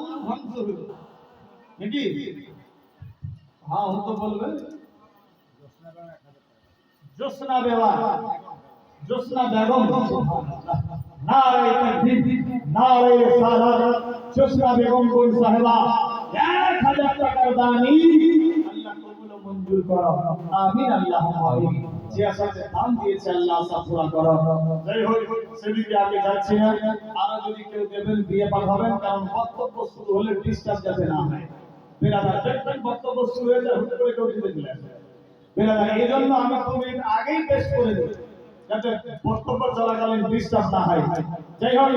মালাউন ধ্বংস হলো নাকি? হ্যাঁ হতো বলবেন। জোসনা বেগম নারে তাকবীর নারে সালাত। জোসনা বেগম কোন সাহেবা 1000 টাকার দানি আল্লাহ কবুল ও মঞ্জুর করো, আমিন আল্লাহুম্মা আমিন। যে আসাতে দান দিয়েছে আল্লাহ আশা পুরা করো। যাই হোক সেদিকে আগে যাচ্ছি না, আর যদি কেউ দেবেন দিয়ে পাঠাবেন, কারণ বক্তব্য শুরু হলে ডিস্টার্ব যাতে না হয়। বেরাদার দেখবেন বক্তব্য শুরু হয়ে যায়, হুট করে কেউ দিতে দিলেন বেরাদার, এই জন্য আমি 2 মিনিট আগেই পেশ করে দিই যাতে বক্তব্য চলাকালীন ডিস্টার্ব না হয়। যাই হোক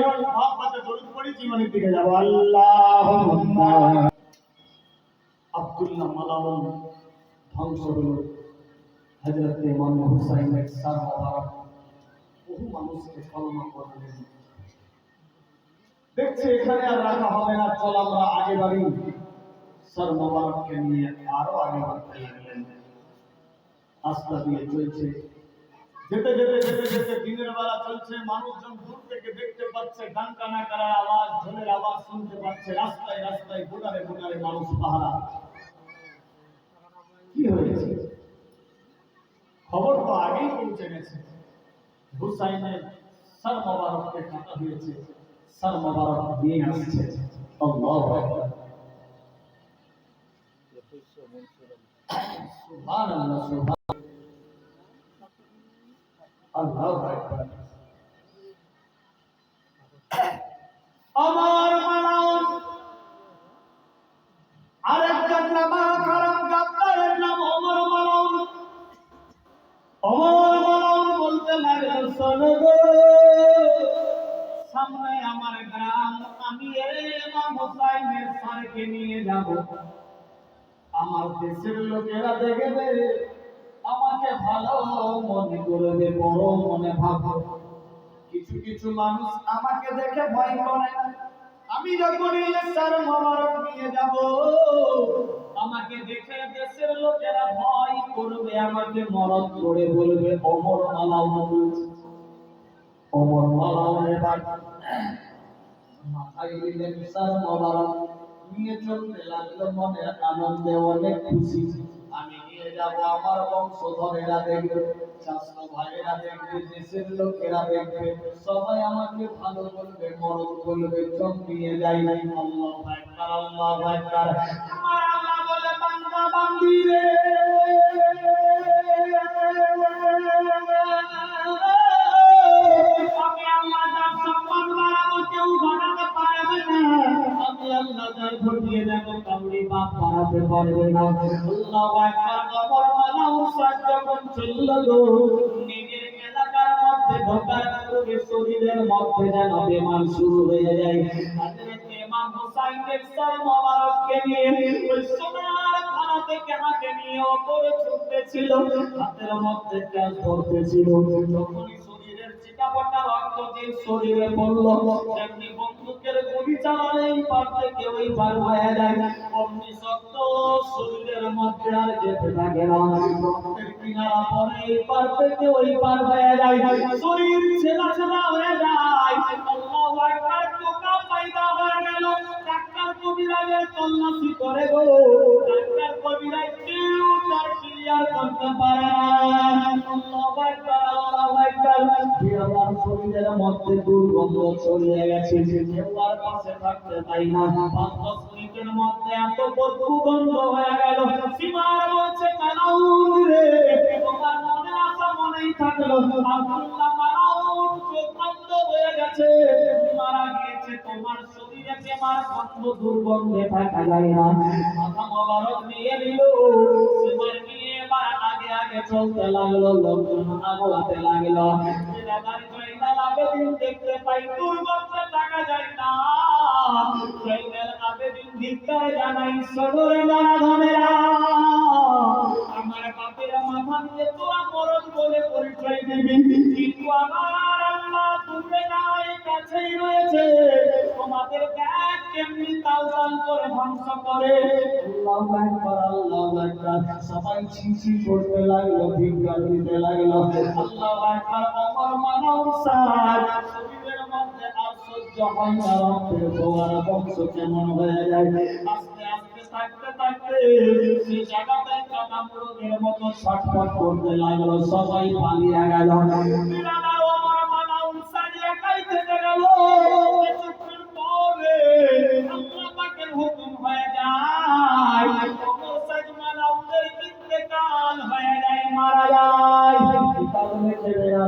আপনাকে দরুদ পড়ি, জীবনের দিকে যাব। আল্লাহুম্মা আব্দুল্লাহ মালাউন ধ্বংস হলো, হযরত ইমাম হুসাইনের সর মোবারক বহু মানুষকে কলমা পড়ালেন। দেখছি এখানে আর রাখা হবে না, চল আমরা আগে বাড়ি। সর মোবারককে নিয়ে আরো আগে বাড়তে লাগলেন। রাস্তা দিয়ে চলছে, যেতে যেতে যেতে যেতে দিনের বেলা চলছে, মানুষজন দূর থেকে দেখতে পাচ্ছে, ডাঙ্কা নাকার আওয়াজ, ঝোলের আওয়াজ শুনতে পাচ্ছে। রাস্তায় রাস্তায় গোটারে গোটারে মানুষ পাহারা। কি হয়েছে খবর তো আগেই পৌঁছে গেছে, হুসাইনের সর মোবারককে কাটা হয়েছে, সর মোবারক দিয়ে আসছে। আল্লাহু আকবার, সুবহানাল্লাহ, সুবহান আল্লাহু আকবার। আমার মালাউন আরেকজন নামা কারাম গাদ্দারের নাম ওমর মালাউন। ওমর মালাউন বলতে লাগলেন, শোনো গো, সামনে আমার গ্রাম, আমি ইমাম হুসাইনের সরকে নিয়ে যাব। আমার দেশের লোকেরা দেখবে, আমাকে ভালো মনে করবে, বড় মনে ভাববে। কিছু কিছু মানুষ আমাকে দেখে ভয় করে। আমি যখন সর মোবারক নিয়ে যাব, আমাকে দেখে দেশের লোকেরা ভয় করবে, আমাকে মরদ করে বলবে ওমর মালাউন। ওমর মালাউন এবার মাথায় নিলেন সর মোবারক, নিয়ে চলতে লাগলো মনের আনন্দে, অনেক খুশি। আমি নিয়ে যাব, আমার বংশধরেরা দেখবে, চাচা ভাইয়েরা দেখবে, দেশের লোকেরা দেখবে, সবাই আমাকে ভালো বলবে, মরদ বলবে, চোখ নিয়ে যাই নাই। আল্লাহু আকবার, আল্লাহু আকবার। আমার আল্লাহ বলে, বান্দা বান্দি রে, আমি আল্লাহ যার সম্মান বাড়াবো কেউ ঘটাতে পারবে না। আমি আল্লাহ যার ঘটিয়ে দেব কাউরি বাপ বাড়াতে পারবে না। আল্লাহু আকবার। ওমর মালাউন যখন চলল গো, নিজের এলাকার মধ্যে ঢোকার পূর্বে শরীরের মধ্যে যেন বেমার শুরু হয়ে যায়। হযরত ইমাম হুসাইনের সর মোবারককে নিয়ে ওই সোনার খানা থেকে হাতে নিয়ে ওপরে ছুটতেছিল, হাতের মধ্যে গ্যাস ধরতেছিল। যখনই শরীরের চিটাপটা রক্ত যে শরীরে পড়ল, যেমনি বন্দুকের গুলি চালালে এই পার থেকে ওই পার হয়ে যায়, অমনি শক্ত শরীরের মধ্যে আর যেতে থাকে না। রক্তের কিনারা পরে এই পার থেকে ওই পার হয়ে যায়, শরীর ছেলা ছেলা হয়ে যায়। আল্লাহু আকবার। টোকা পয়দা হয়ে গেল। ডাক্তার কবিরাজের তল্লাশি করে গো, ডাক্তার কবিরাজ কেউ তার ক্লিয়ার করতে পারে না। আল্লাহু আকবার, আল্লাহু আকবার। আমার শরীরের মধ্যে দুর্গন্ধ ছড়িয়ে গেছে, কেউ আর পাশে থাকতে পাই না। 5-10 মিনিটের মধ্যে এত দুর্গন্ধ হয়ে গেল। সীমার বলছে, মালাউন রে, তোমার মনে আশা মনেই থাকলো, আব্দুল্লাহ মালাউন চোখ বন্ধ হয়ে গেছে, মারা গিয়েছে। তোমার শরীরে বেমার গন্ধ দুর্গন্ধে থাকা যায় না। মাথা মোবারক নিয়ে নিল, সীমার নিয়ে এবার আগে আগে চলতে লাগলো, লোকজন আগোয়াতে লাগলো। দেখতে পাই দুর্গন্ধে থাকা যায় না। জানাই সদরে ধনেরা, আমার বাপের মাথা নিয়ে তোরা মরদ বলে পরিচয় দিবি, কিন্তু আমার আল্লাহ দূরে নাই, কাছেই রয়েছে। তোমাদের দেখ কেমনি তাল তাল করে ধ্বংস করে। আল্লাহু আকবার, আল্লাহু আকবার। সবাই ছিছি করতে লাগলো, ভিক্ষা দিতে লাগলো। আল্লাহু আকবার। ওমর মালাউন শরীরের মধ্যে আর সহ্য সহ্য হয় না, রক্তের ফোয়ারা বংশ কেমন হয়ে যায়। আস্তে আস্তে থাকতে থাকতে সে জায়গাতে কামড়ের মতো ছটফট করতে লাগলো, সবাই পালিয়ে গেল। বিড়াল ওমর মালাউন সারিয়া খাইতে গেল। কিছুক্ষণ পরে আল্লাহ পাকের হুকুম হয়ে যায়, ওমর সাইদ মালাউনের ইন্তেকাল হয়ে যায়, মারা যায়। কারণে ছেলেরা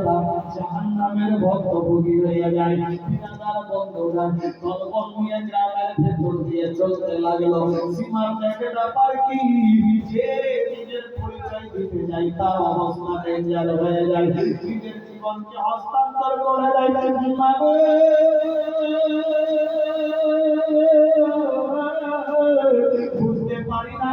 জাহান্নামের ভুক্তভোগী হয়ে যায়। বিড়াল বন্ধুরা দলবল নিয়ে গ্রামের ভেতর দিয়ে চলতে লাগলো। সীমার ব্যাপার কি, যে নিজের পরিচয় দিতে যায় তার অবস্থা ডেঞ্জার হয়ে যায়, নিজের জীবনকে হস্তান্তর করে দেয়। বুঝতে পারি না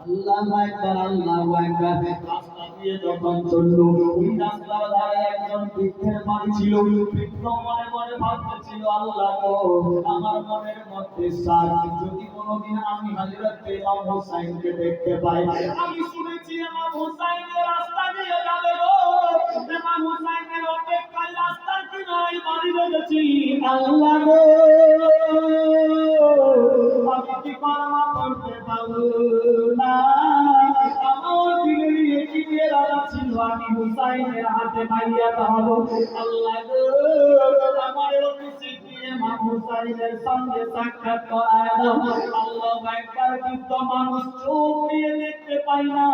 আল্লাহু আকবার, আল্লাহু আকবার। রাস্তা দিয়ে যখন চললো, ওই রাস্তার ধারে একজন বৃদ্ধের বাড়ি ছিল। বৃদ্ধ মনে মনে ভাবতেছিল, আল্লাহ গো, আমার মনের মধ্যে সার, যদি কোনোদিন আমি হযরত ইমাম হুসাইনকে দেখতে পাই। আমি শুনেছি ইমাম হুসাইনের রাস্তা দিয়ে যাবে গো, ইমাম হুসাইনের অপেক্ষায় রাস্তার কিনারায় বাড়ি বেঁধেছি। আল্লাহ গো, আমি কি কর্মা করতে পারবো না? আমার দিলের একটি রাজা ছিল, আমি হুসাইনের হাতে মাইয়াত হব। আল্লাহ গো, আমার অফিসে গিয়ে ইমাম হুসাইনের সঙ্গে সাক্ষাৎ করায় দাও। আল্লাহু আকবার। বৃদ্ধ মানুষ চোখ দিয়ে দেখতে পায় না,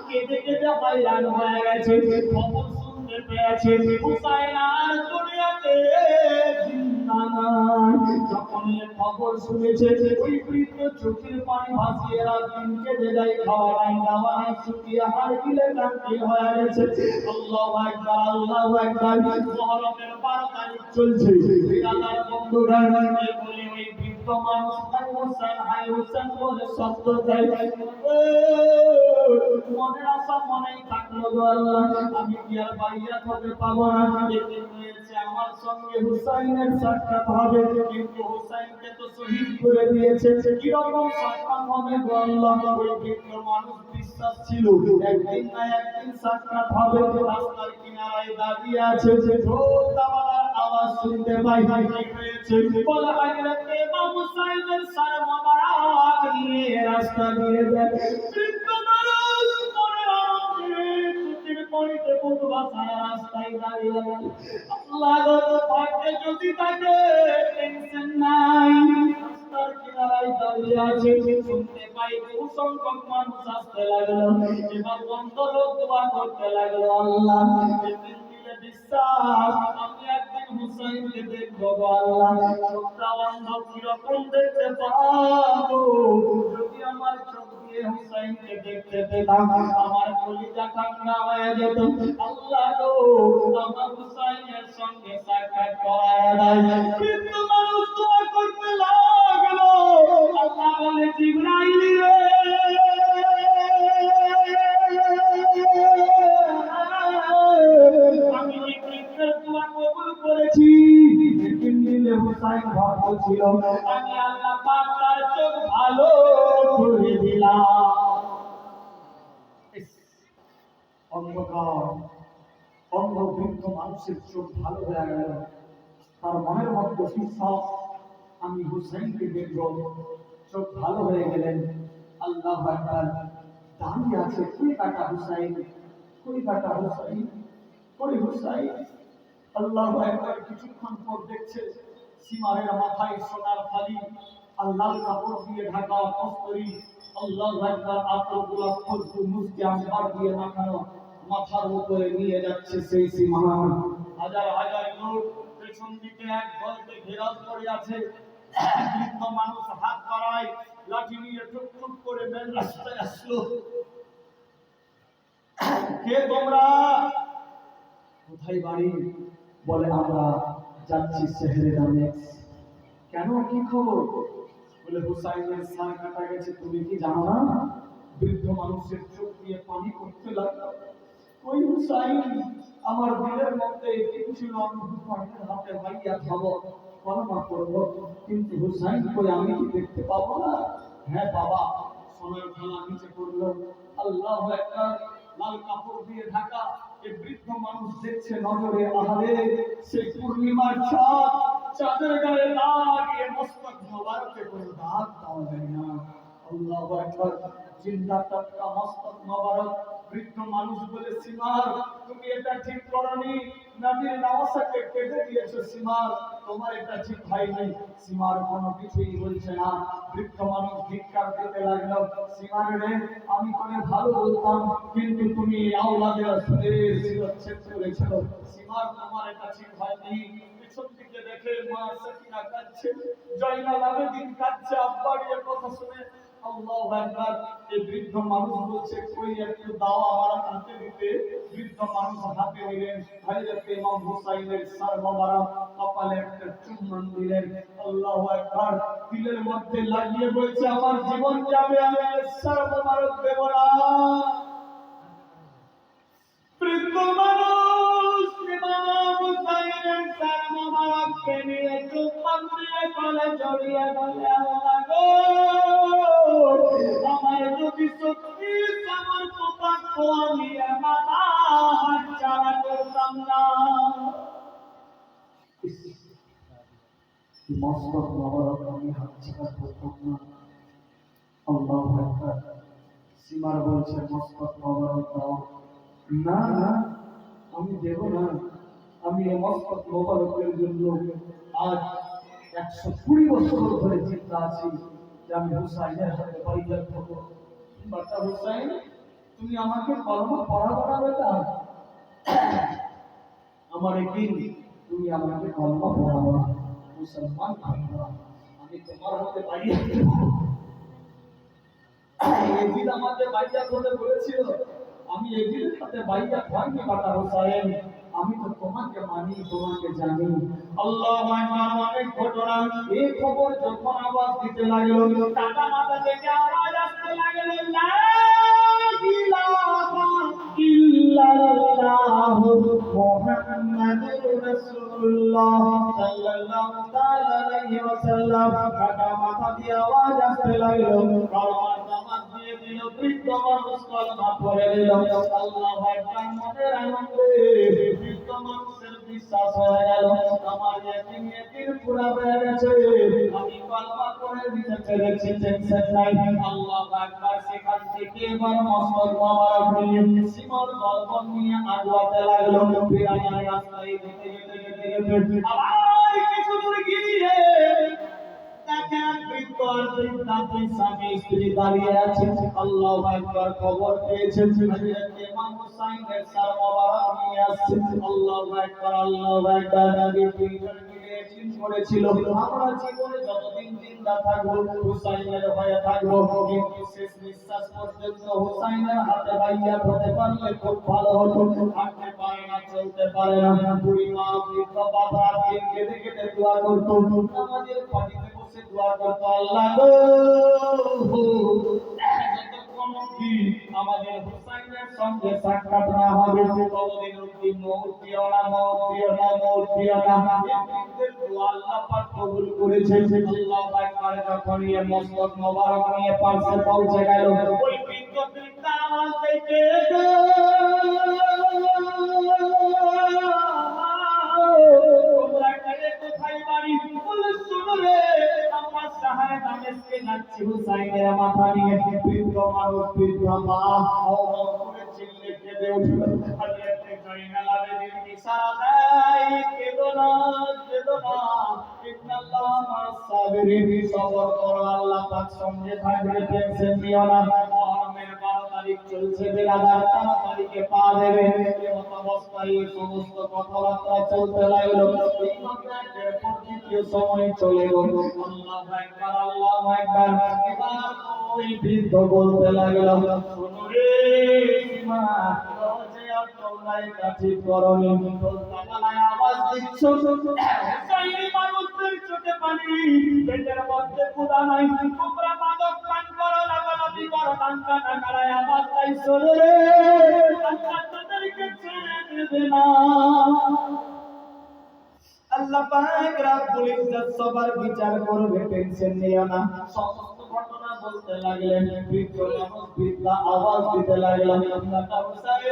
কেঁদে কেঁদে হয়রান হয়ে গেছে। খবর শুনতে পেয়েছে হুসাইন আর দুনিয়াতে জিন্দা নাই। যখন এই খবর শুনেছে, ওই বৃদ্ধ চোখের পানি ভাসিয়ে রাখেন, কেঁদে যায়, খাওয়া নাই দাওয়া নাই, শুকিয়ে হাড় গিলে কান্তি হয়ে গেছে। আল্লাহু আকবার, আল্লাহু আকবার। মুহররমের 12 তারিখ চলছে। বিরাদার বন্ধুরা, এই বলে ওই বৃদ্ধ মানুষ হায় হোসেন, হায় হোসেন বলে শব্দ দেয়। মনের আশা মনেই থাকলো গো আল্লাহ, আমি কি আর বাইয়াত হতে পাবো না? একদিন হয়েছে আমার সঙ্গে হুসাইনের সাক্ষাৎ হবে, কিন্তু হুসাইনকে তো শহীদ করে দিয়েছে। কিরকম সাক্ষাৎ হবে গো আল্লাহ? ওই বৃদ্ধ মানুষ বিশ্বাস ছিল, একদিন না একদিন সাক্ষাৎ হবে। রাস্তার কিনারায় দাঁড়িয়ে আছে, ঢোল তাওয়ালার আওয়াজ শুনতে পাই। কি হয়েছে? বলে হযরত ইমাম হুসাইনের সর মোবারক নিয়ে রাস্তা দিয়ে যায়। বৃদ্ধ মানুষ মনের আনন্দে চোখের পানিতে বুক ভাসায় রাস্তায় দাঁড়িয়ে গেল। আল্লাহ গো, ভাগ্যে যদি থাকে টেনশন নাই, রাস্তার কিনারায় দাঁড়িয়ে আছে। শুনতে পাই বহু সংখ্যক মানুষ আসতে লাগলো। এবার বন্ধ লোক দোয়া করতে লাগলো, আল্লাহ একদিন দিলে বিশ্বাস, আমি একদিন হুসাইনকে দেখবো গো আল্লাহ। চোখটা অন্ধ, কিরকম দেখতে পাবো? যদি আমার চোখ দিয়ে হুসাইনকে দেখতে পেতাম, আমার কলিজা ঠান্ডা হয়ে যেত। আল্লাহ গো, আমার হুসাইনের সঙ্গে সাক্ষাৎ করায় দেয়। কিন্তু মানুষ দোয়া করতে লাগলো। আল্লাহ বলে, জিবরাইল রে, আমি এই বৃদ্ধের দোয়া কবুল করেছি। দিলে হুসাইন ভক্ত ছিল, আমি আল্লাহ পাক তার চোখ ভালো করে দিলাম। অন্ধকার, অন্ধ বৃদ্ধ মানুষের চোখ ভালো হয়ে গেল। তার মনের মধ্যে বিশ্বাস, আমি হুসাইনকে দেখব। চোখ ভালো হয়ে গেলেন। আল্লাহু আকবার। দাঁড়িয়ে আছে, কই কাটা হুসাইন, কই কাটা হুসাইন, কই হুসাইন। আল্লাহু আকবার। কিছুক্ষণ পর দেখছে সীমারের মাথায় সোনার থালি আর লাল কাপড় দিয়ে ঢাকা কস্তরি। আল্লাহু আকবার। আতর গোলাপ খুশবু মুস্কি আম্বার দিয়ে মাখানো মাথার উপরে নিয়ে যাচ্ছে সেই সীমার। হাজার হাজার লোক পেছন দিকে এক দলকে ঘেরাও করে আছে। বৃদ্ধ মানুষ হাত বাড়ায়, লাঠি নিয়ে টুক টুক করে মেন রাস্তায় আসলো। কে তোমরা? কোথায় বাড়ি? বলে, আমরা যাচ্ছি শহরে দামেস্ক। কেন, কি খবর? বলে, হুসাইনের সার কাটা গেছে, তুমি কি জানো না? বৃদ্ধ মানুষের চোখ দিয়ে পানি পড়তে লাগলো। ওই হুসাইন, আমার দিলের মধ্যে একটু ছিল, আমি হুসাইনের হাতে বাইয়াত হব, কলমা করব, কিন্তু হুসাইন কই, আমি কি দেখতে পাবো না? হ্যাঁ বাবা। সোনার থালা নিচে পড়লো। আল্লাহু আকবার। লাল কাপড় দিয়ে ঢাকা এই বৃদ্ধ মানুষ দেখছে নজরে, আহারে সেই পূর্ণিমার চাঁদ, চাঁদের গায়ে লাগিয়ে মস্তক মোবারকে কোনো দাগ পাওয়া যায় না। আল্লাহু আকবার। জিন্দা টাটকা মস্তক মোবারক। বৃদ্ধ মানুষ বলে, সীমার তুমি এটা ঠিক করনি, নবীর নামাজকে কেটে দিয়েছো সীমার, তোমার এটা ঠিক হয়নি। সীমার কোনো কিছুই বলছে না। বৃদ্ধ মানুষ ধিক্কার দিতে লাগলো, সীমার রে, আমি তোকে ভালো বলতাম, কিন্তু তুমি আওলাদের রাসূলের শিরচ্ছেদ করেছো। সীমার তোমার এটা ঠিক হয়নি। পিছন দিকে দেখে মা সাকিনা কাঁদছে, জয়নাল আবেদিন কাঁদছে আব্বার এই কথা শুনে। আল্লাহু আকবার। এই বৃদ্ধ মানুষ বলছে, কই একটু দাও আমার হাতে দিতে। বৃদ্ধ মানুষ হাতে নিলেন, হযরত ইমাম হুসাইনের সর মোবারক কপালে একটা চুম্বন দিলেন। আল্লাহু আকবার। দিলের মধ্যে লাগিয়ে বলছে, আমার জীবন যাবে, আমি সর মোবারক দেব না। বৃদ্ধ মানুষ ইমাম হুসাইনের সর মোবারককে নিয়ে চুম্বন দিয়ে গলে জড়িয়ে বলে, আল্লাহ গো, আমার যদি সত্যি আমার সৌভাগ্য, আমি আমার হাত ছাড়া করতাম না। মস্তক মোবারক আমি হাত ছাড়া করতাম না। আল্লাহু আকবার। সীমার বলছে, মস্তক মোবারক দাও। না না, আমি দেব না। আমি এই মস্তক মোবারকের জন্য আজ 120 বছর ধরে চিন্তা আছি যে আমি হুসাইনের হাতে বাইয়াত হব। বাচ্চা হুসাইন, তুমি আমাকে কলমা পড়াবো না বেটা? আমার একদিন তুমি আমাকে কলমা পড়াবো না, মুসলমান থাকবো না, আমি তোমার হাতে বাইয়াত দেব। এদিন আমাকে বাইয়াত হতে বলেছিল, আমি এদিনের সাথে বাইয়াত হয়নি বাটা হুসাইন, আমি তো তোমাকে মানি, তোমাকে জানি। আল্লাহু আকবার। অনেক ঘটনা। এই খবর যখন আওয়াজ দিতে লাগলো, টাকা মাথা থেকে আওয়াজ আসতে লাগলো, লা ইলাহা ইল্লাল্লাহ মুহাম্মাদুর রাসূলুল্লাহ সাল্লাল্লাহু তাআলা আলাইহি ওয়াসাল্লাম। টাকা মাথা দিয়ে আওয়াজ আসতে লাগলো, কারণ নামাজ দিয়ে দিল, বৃদ্ধ মানুষ কলমা পড়ে দিল। আল্লাহু আকবার। মনের আনন্দে বৃদ্ধ মানুষের বিশ্বাস হয়ে গেল, আমার ইয়াকিন পুরা হয়ে গেছে, আমি কলমা পড়ে দিতে পেরেছি, টেনশন নাই। আল্লাহু আকবার। সেখান থেকে এবার মস্তক মোবারক নিয়ে সীমার গর্ভন নিয়ে আগাতে লাগলো। বিরানের রাস্তায় যেতে যেতে যেতে যেতে আবার কিছু দূর গিয়ে দেখেন বৃদ্ধ আর বৃদ্ধা দুই স্বামী স্ত্রী দাঁড়িয়ে আছে। আল্লাহু আকবার। খবর পেয়েছেন হযরত ইমাম হুসাইনের সর মোবারক নিয়ে আসছে। আল্লাহু আকবার, আল্লাহু আকবার। নবী দুইজন মিলে চিন্তা করেছিল, আমরা জীবনে যতদিন জিন্দা থাকবো হুসাইনের হয়ে থাকবো, কিন্তু শেষ নিঃশ্বাস পর্যন্ত হুসাইনের হাতে বাইয়াত হতে পারলে খুব ভালো হতো। হাঁটতে পারে না, চলতে পারে না, বুড়ি মা বৃদ্ধ বাবা দিন কেঁদে কেঁদে দোয়া করতো, নামাজের পাটিতে বসে দোয়া করতো, আল্লাহ গো, যতক্ষণ অবধি আমাদের হুসাইনের সঙ্গে সাক্ষাৎ না হবে ততদিন অবধি মওত দিও না, মওত দিও না, মওত দিও না। এই দোয়া আল্লাহ পাক কবুল করেছেন। আল্লাহু আকবার। যখন এই মস্তক মোবারক নিয়ে পাশে পৌঁছে গেল, ওই বৃদ্ধ বৃদ্ধা আওয়াজ দিতে কোথায় বাড়ি? বলে, শুনো রে, আমরা শহরে দামেস্কে যাচ্ছি হুসাইনের মাথা নিয়ে। বৃদ্ধ মানুষ, বৃদ্ধ মা আওয়াজ করে চিল্লে কেঁদে উঠল। হযরত জয়নাল আবেদিন ইশারা দেয়, কেঁদো না, কেঁদো না, ইন্নাল্লাহ মা'আস সাবিরিন। সবর করো, আল্লাহ পাক সঙ্গে থাকবে, টেনশন নিও না। মুহররমের 12 তারিখ চলছে, বেলাদার 13 তারিখে পা দেবে। এমত অবস্থায় সমস্ত কথাবার্তা চলতে লাগলো। সময় চলে গেল। আল্লাহু আকবার, আল্লাহু আকবার। এবার ওই বৃদ্ধ বলতে লাগলো, শোনো রে সীমা, যে তোমরা এটা ঠিক করনি, তোমরা আওয়াজ দিচ্ছ, হুসাইনি মানুষদের চোখে পানি, পেটের মধ্যে ক্ষুধা নাই, তোমরা মাদক পান করো, লাগালাগি করো, টাঙ্কা টাকায় আওয়াজ তাই শোনো রে, আল্লাহ তাদেরকে ছেড়ে দেবে না। আল্লাহ পাক রব্বুল ইজ্জত সবার বিচার করবে, টেনশন নিও না। সমস্ত ঘটনা বলতে লাগলেন। বৃদ্ধ মানুষ বৃদ্ধা আওয়াজ দিতে লাগলেন, আল্লাহ হুসাইন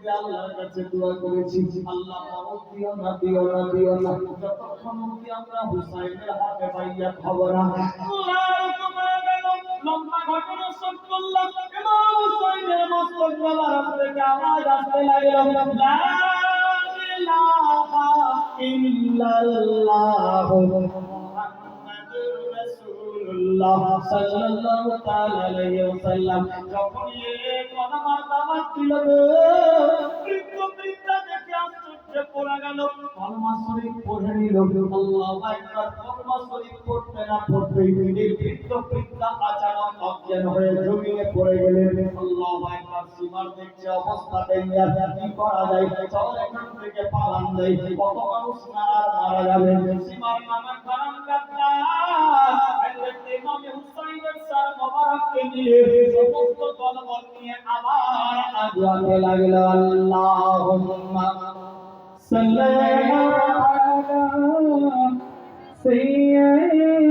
থেকে আল্লাহর কাছে দোয়া করেছি আল্লাহ মাফ দিও না দিও না দিও না যতক্ষণ অবধি আমরা হুসাইনের হাতে বাইয়া খাবো না আল্লাহ তোমার লম্বা ঘটনা সব করলাম ইমাম হুসাইনের মস্তক গলার থেকে আওয়াজ আসতে লাগলো লা ইলাহা ইল্লাল্লাহ মুহাম্মাদুর রাসূলুল্লাহ সাল্লাল্লাহু তাআলা আলাইহি ওয়াসাল্লাম যখন এই কলমার দাওয়াত দিল বৃদ্ধ বৃদ্ধা দেখে আশ্চর্য পড়ে গেল কলমা শরীফ পড়ে নিল আল্লাহু আকবার কলমা শরীফ পড়তে না পড়তেই এই বৃদ্ধ বৃদ্ধা আচানক অজ্ঞান হয়ে জমিনে পড়ে গেলেন আল্লাহু আকবার সীমার দেখছে অবস্থা ডেঞ্জার কি করা যায় চল এখান থেকে পালান দেয় কত মানুষ না আর মারা যাবে সীমার নামে কারণ কাটলা ইমাম হুসাইনের স্যার মোবারককে নিয়ে সমস্ত দলবল নিয়ে আবার আগুয়াতে লাগলো আল্লাহুম্মা সাল্লি আলা সাইয়্যিদিনা